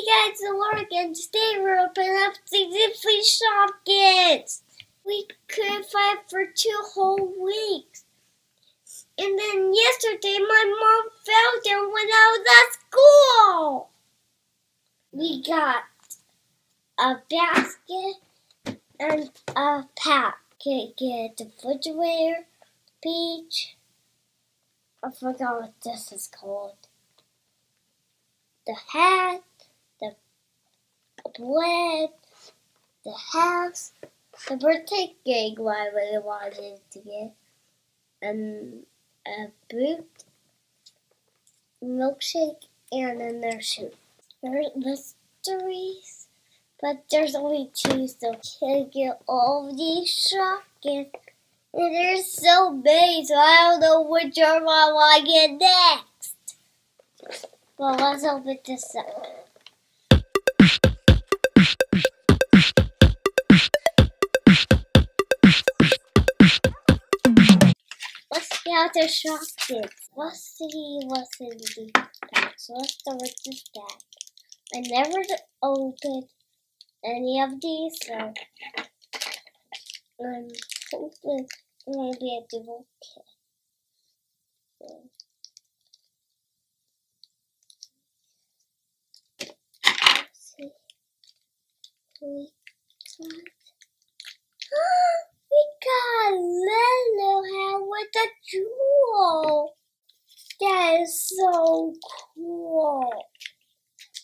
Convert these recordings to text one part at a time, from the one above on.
Hey guys, it's Aurora again. Today we're opening up the Shopkins. We couldn't find for 2 whole weeks. And then yesterday my mom found them when I was at school. We got a basket and a pack. Okay, get the refrigerator, peach. I forgot what this is called. The hat, the bread, the house, the birthday cake I really wanted to get, and a boot, milkshake, and a nursery. There are mysteries, but there's only 2, so I can get all of these Shopkins. And there's so many, so I don't know which one I want to get next. Well, let's open this up. Let's get out the Shopkins. Let's see what's in the pack. So let's start with this bag. I never opened any of these, so I'm hoping it might be a double kit. So, let's see. We got Lilo hat with a jewel. That is so cool.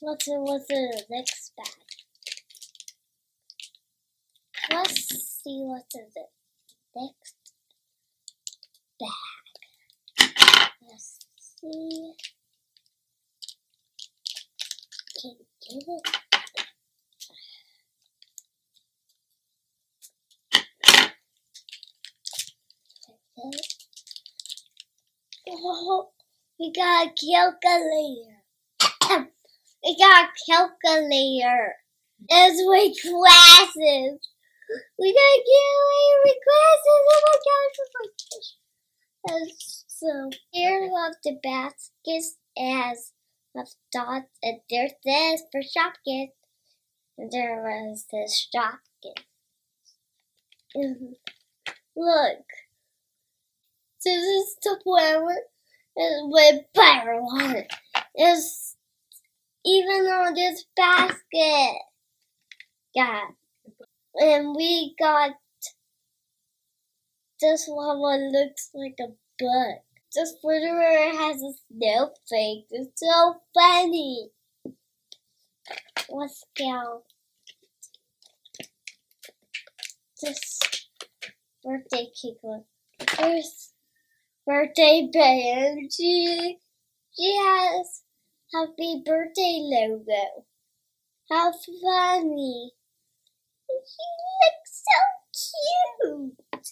What's in the next bag? Let's see what's in the next bag. Let's see. Can you get it? Oh, we got a calculator. We got a calculator. It's with glasses. We got a calculator with glasses. Oh my gosh, oh my gosh. So here of the baskets as of dots, and there's this for Shopkins, and there was this Shopkins. Look. This is the flower with butter on it. It's even on this basket. Yeah. And we got this one looks like a bug. This refrigerator has a snow face. It's so funny. Let's go. This birthday cake one. There's birthday band. She has happy birthday logo. How funny. She looks so cute.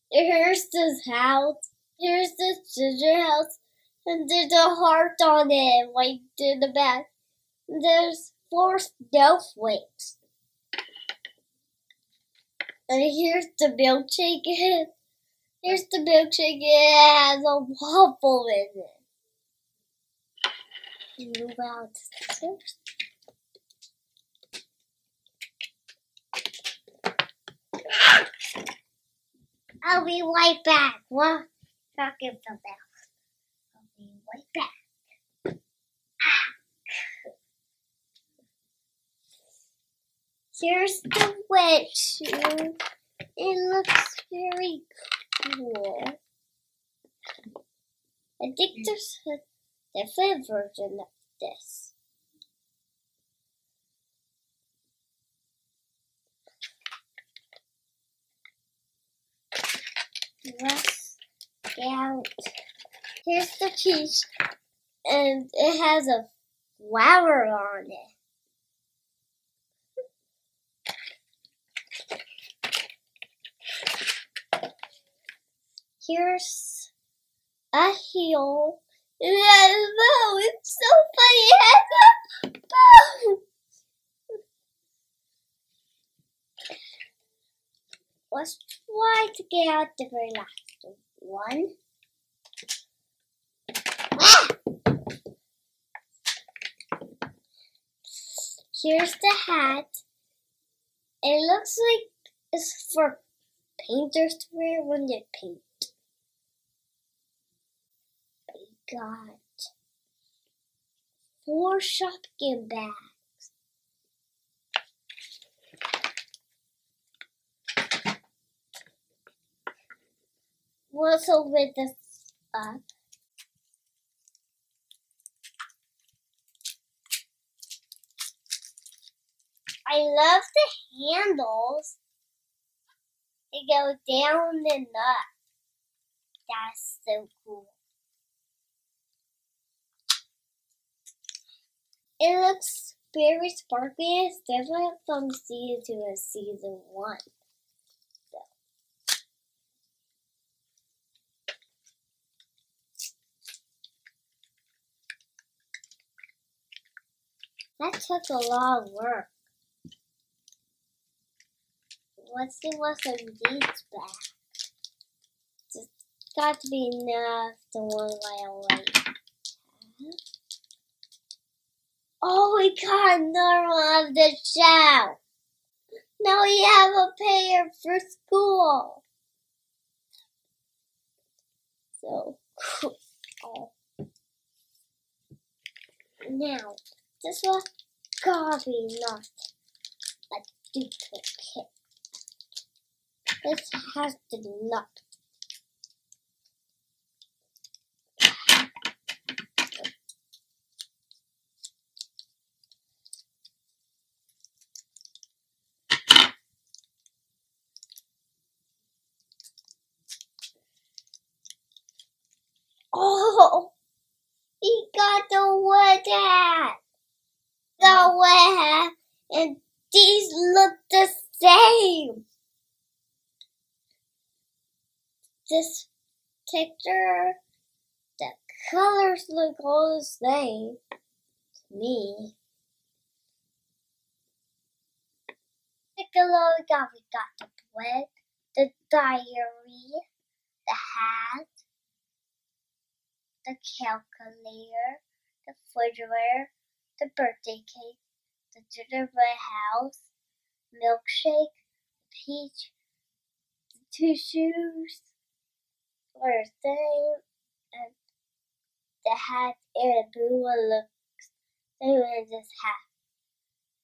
Here's this house. Here's this scissor house. And there's a heart on it, right in the back. There's 4 snowflakes. And here's the milkshake. Here's the milkshake. It has a waffle in it. Move out the scissors. I'll be right back. What? Talking about. I'll be right back. Here's the wet shoe. It looks very cool. I think there's a different version of this. Let's get out. Here's the peach, and it has a flower on it. Here's a heel. It has a bow. It's so funny. It has a bow. Let's try to get out the very last one. Ah! Here's the hat. It looks like it's for painters to wear when they paint. We got 4 Shopkins bags. Let's open this up. I love the handles. They go down and up. That's so cool. It looks very sparkly. It's different from season 2 and season 1. That took a lot of work. Let's see what's in these bags. It's got to be enough the one I already have. Oh, we got another one of the shelf. Now we have a pair for school. So cool. Oh. Now, this one gotta be not a duplicate. This has to be not. Oh, he got the wood hat. The wood hat, and these look the same. This picture, the colors look all the same to me. We got the bread, the diary, the hat, the calculator, the refrigerator, the birthday cake, the gingerbread house, milkshake, peach, the 2 shoes, for the same, and the hat and the blue one looks same as this hat.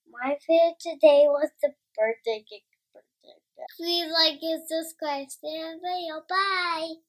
My favorite today was the birthday cake. Please like and subscribe. Stay on the video. Bye.